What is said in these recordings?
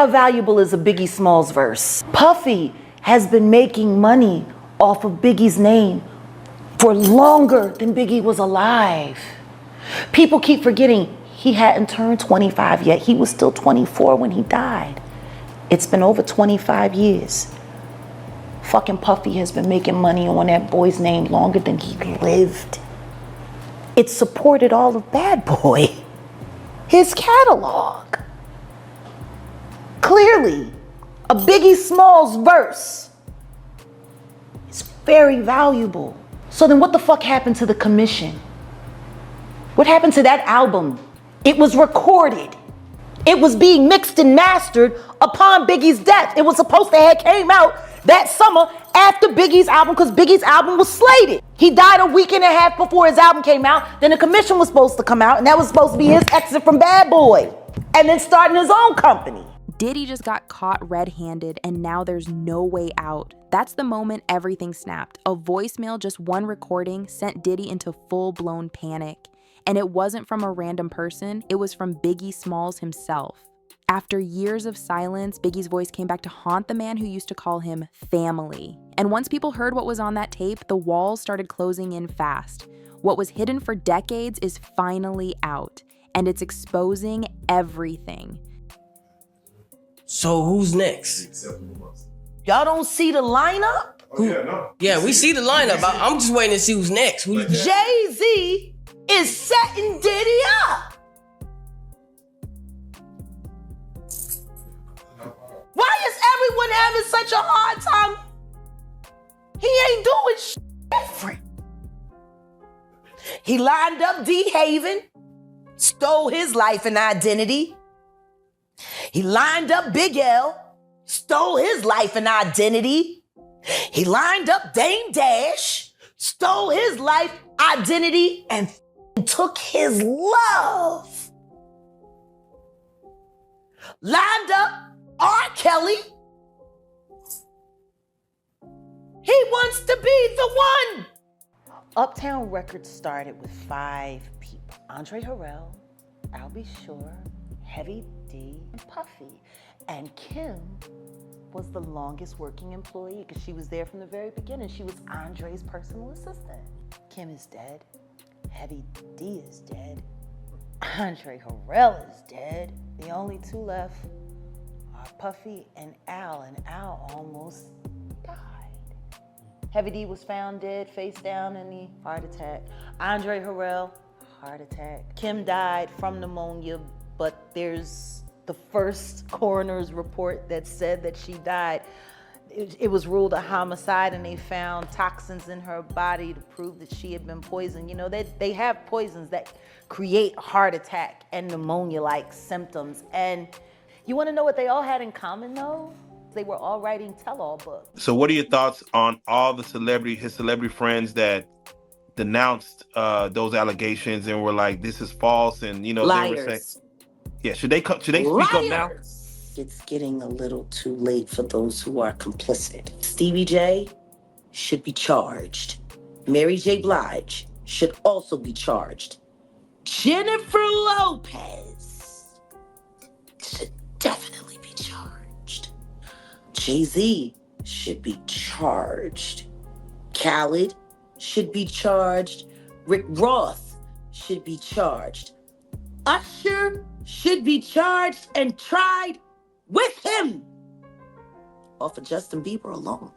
How valuable is a Biggie Smalls verse? Puffy has been making money off of Biggie's name for longer than Biggie was alive. People keep forgetting he hadn't turned 25 yet. He was still 24 when he died. It's been over 25 years. Fucking Puffy has been making money on that boy's name longer than he lived. It supported all of Bad Boy, his catalog. Clearly, a Biggie Smalls verse is very valuable. So then what the fuck happened to the commission? What happened to that album? It was recorded. It was being mixed and mastered upon Biggie's death. It was supposed to have came out that summer after Biggie's album, because Biggie's album was slated. He died a week and a half before his album came out. Then the commission was supposed to come out, and that was supposed to be his exit from Bad Boy, and then starting his own company. Diddy just got caught red-handed, and now there's no way out. That's the moment everything snapped. A voicemail, just one recording, sent Diddy into full-blown panic. And it wasn't from a random person, it was from Biggie Smalls himself. After years of silence, Biggie's voice came back to haunt the man who used to call him family. And once people heard what was on that tape, the walls started closing in fast. What was hidden for decades is finally out, and it's exposing everything. So who's next? Y'all don't see the lineup? Yeah, we see the lineup. I'm just waiting to see who's next. Jay-Z is setting Diddy up. Why is everyone having such a hard time? He ain't doing shit different. He lined up D. Haven, stole his life and identity. He lined up Big L, stole his life and identity. He lined up Dame Dash, stole his life, identity, and took his love. Lined up R. Kelly. He wants to be the one. Uptown Records started with 5 people. Andre Harrell, I'll Be Sure, Heavy D, and Puffy. And Kim was the longest working employee because she was there from the very beginning. She was Andre's personal assistant. Kim is dead. Heavy D is dead. Andre Harrell is dead. The only 2 left are Puffy and Al almost died. Heavy D was found dead, face down in the heart attack. Andre Harrell, heart attack. Kim died from pneumonia, but there's the first coroner's report that said that she died. It was ruled a homicide, and they found toxins in her body to prove that she had been poisoned. You know, they have poisons that create heart attack and pneumonia-like symptoms. And you want to know what they all had in common, though? They were all writing tell-all books. So what are your thoughts on all the his celebrity friends that denounced those allegations and were like, this is false, and, you know, Liars. they were saying, yeah, should they speak up now? It's getting a little too late for those who are complicit. Stevie J should be charged. Mary J. Blige should also be charged. Jennifer Lopez should definitely be charged. Jay-Z should be charged. Khaled should be charged. Rick Ross should be charged. Usher should be charged and tried with him, or for Justin Bieber alone.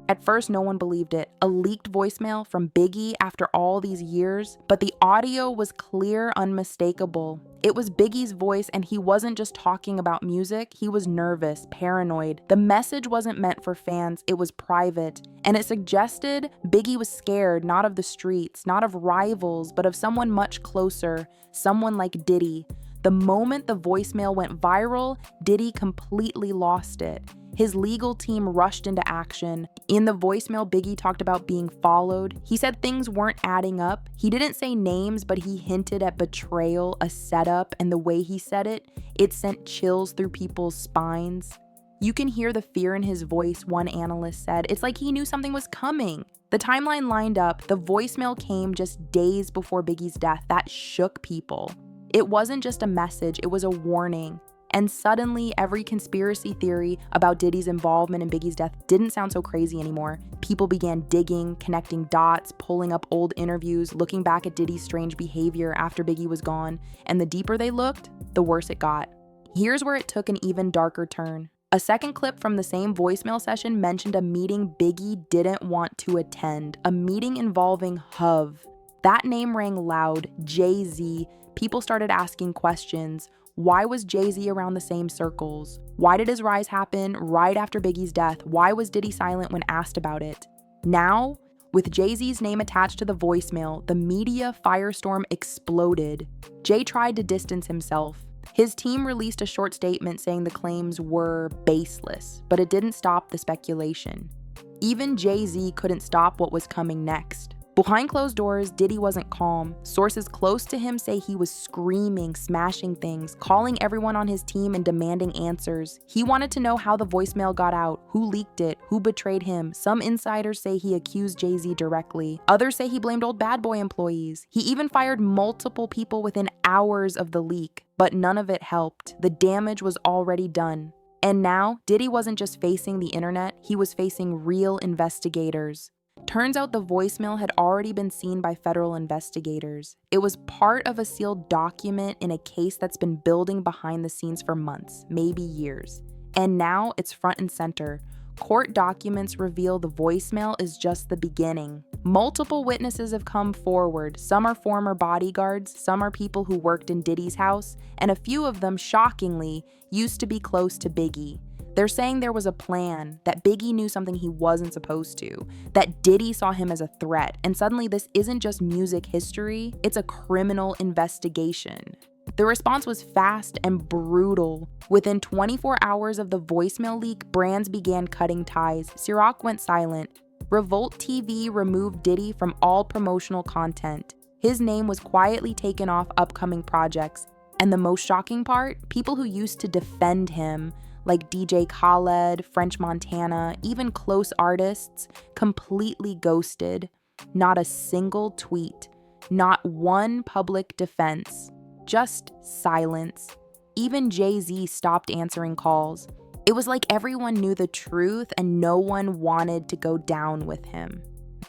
At first, no one believed it. A leaked voicemail from Biggie after all these years, but the audio was clear, unmistakable. It was Biggie's voice, and he wasn't just talking about music. He was nervous, paranoid. The message wasn't meant for fans. It was private, and it suggested Biggie was scared, not of the streets, not of rivals, but of someone much closer, someone like Diddy. The moment the voicemail went viral, Diddy completely lost it. His legal team rushed into action. In the voicemail, Biggie talked about being followed. He said things weren't adding up. He didn't say names, but he hinted at betrayal, a setup, and the way he said it sent chills through people's spines. You can hear the fear in his voice, one analyst said. It's like he knew something was coming. The timeline lined up. The voicemail came just days before Biggie's death. That shook people. It wasn't just a message, it was a warning. And suddenly, every conspiracy theory about Diddy's involvement in Biggie's death didn't sound so crazy anymore. People began digging, connecting dots, pulling up old interviews, looking back at Diddy's strange behavior after Biggie was gone. And the deeper they looked, the worse it got. Here's where it took an even darker turn. A second clip from the same voicemail session mentioned a meeting Biggie didn't want to attend, a meeting involving Hov. That name rang loud, Jay-Z. People started asking questions. Why was Jay-Z around the same circles? Why did his rise happen right after Biggie's death? Why was Diddy silent when asked about it? Now, with Jay-Z's name attached to the voicemail, the media firestorm exploded. Jay tried to distance himself. His team released a short statement saying the claims were baseless, but it didn't stop the speculation. Even Jay-Z couldn't stop what was coming next. Behind closed doors, Diddy wasn't calm. Sources close to him say he was screaming, smashing things, calling everyone on his team and demanding answers. He wanted to know how the voicemail got out, who leaked it, who betrayed him. Some insiders say he accused Jay-Z directly. Others say he blamed old Bad Boy employees. He even fired multiple people within hours of the leak, but none of it helped. The damage was already done. And now, Diddy wasn't just facing the internet, he was facing real investigators. Turns out the voicemail had already been seen by federal investigators. It was part of a sealed document in a case that's been building behind the scenes for months, maybe years. And now it's front and center. Court documents reveal the voicemail is just the beginning. Multiple witnesses have come forward. Some are former bodyguards, some are people who worked in Diddy's house, and a few of them, shockingly, used to be close to Biggie. They're saying there was a plan, that Biggie knew something he wasn't supposed to, that Diddy saw him as a threat, and suddenly this isn't just music history, it's a criminal investigation. The response was fast and brutal. Within 24 hours of the voicemail leak, brands began cutting ties. Ciroc went silent. Revolt TV removed Diddy from all promotional content. His name was quietly taken off upcoming projects. And the most shocking part, people who used to defend him, like DJ Khaled, French Montana, even close artists, completely ghosted. Not a single tweet, not one public defense, just silence. Even Jay-Z stopped answering calls. It was like everyone knew the truth and no one wanted to go down with him.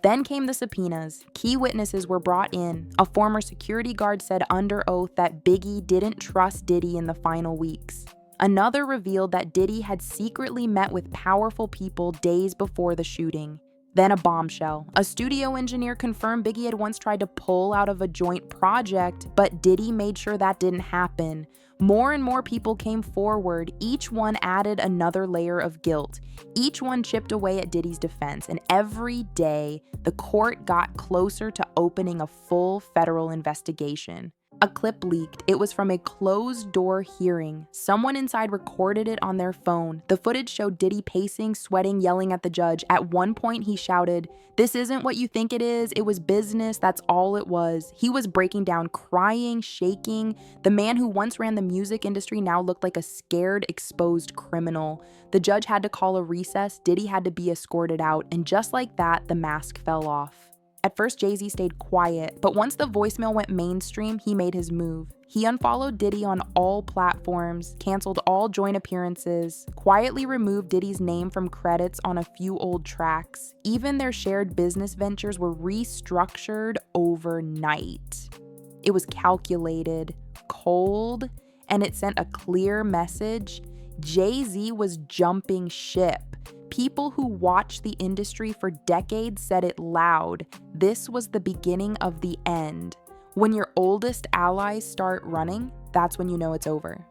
Then came the subpoenas. Key witnesses were brought in. A former security guard said under oath that Biggie didn't trust Diddy in the final weeks. Another revealed that Diddy had secretly met with powerful people days before the shooting. Then a bombshell. A studio engineer confirmed Biggie had once tried to pull out of a joint project, but Diddy made sure that didn't happen. More and more people came forward. Each one added another layer of guilt. Each one chipped away at Diddy's defense, and every day, the court got closer to opening a full federal investigation. A clip leaked. It was from a closed-door hearing. Someone inside recorded it on their phone. The footage showed Diddy pacing, sweating, yelling at the judge. At one point, he shouted, "This isn't what you think it is. It was business. That's all it was." He was breaking down, crying, shaking. The man who once ran the music industry now looked like a scared, exposed criminal. The judge had to call a recess. Diddy had to be escorted out. And just like that, the mask fell off. At first, Jay-Z stayed quiet, but once the voicemail went mainstream, he made his move. He unfollowed Diddy on all platforms, canceled all joint appearances, quietly removed Diddy's name from credits on a few old tracks. Even their shared business ventures were restructured overnight. It was calculated, cold, and it sent a clear message. Jay-Z was jumping ship. People who watched the industry for decades said it loud. This was the beginning of the end. When your oldest allies start running, that's when you know it's over.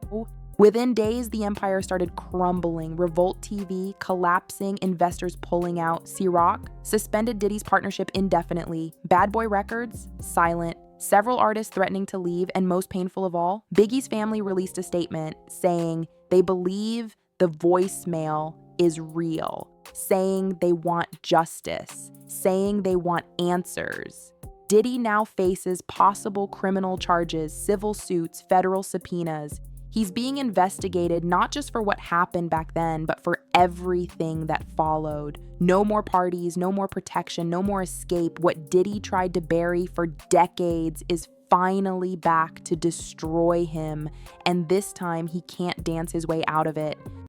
Within days, the empire started crumbling. Revolt TV collapsing, investors pulling out. Ciroc suspended Diddy's partnership indefinitely. Bad Boy Records, silent. Several artists threatening to leave, and most painful of all, Biggie's family released a statement saying they believe the voicemail is real, saying they want justice, saying they want answers. Diddy now faces possible criminal charges, civil suits, federal subpoenas. He's being investigated not just for what happened back then, but for everything that followed. No more parties, no more protection, no more escape. What Diddy tried to bury for decades is finally back to destroy him, and this time he can't dance his way out of it.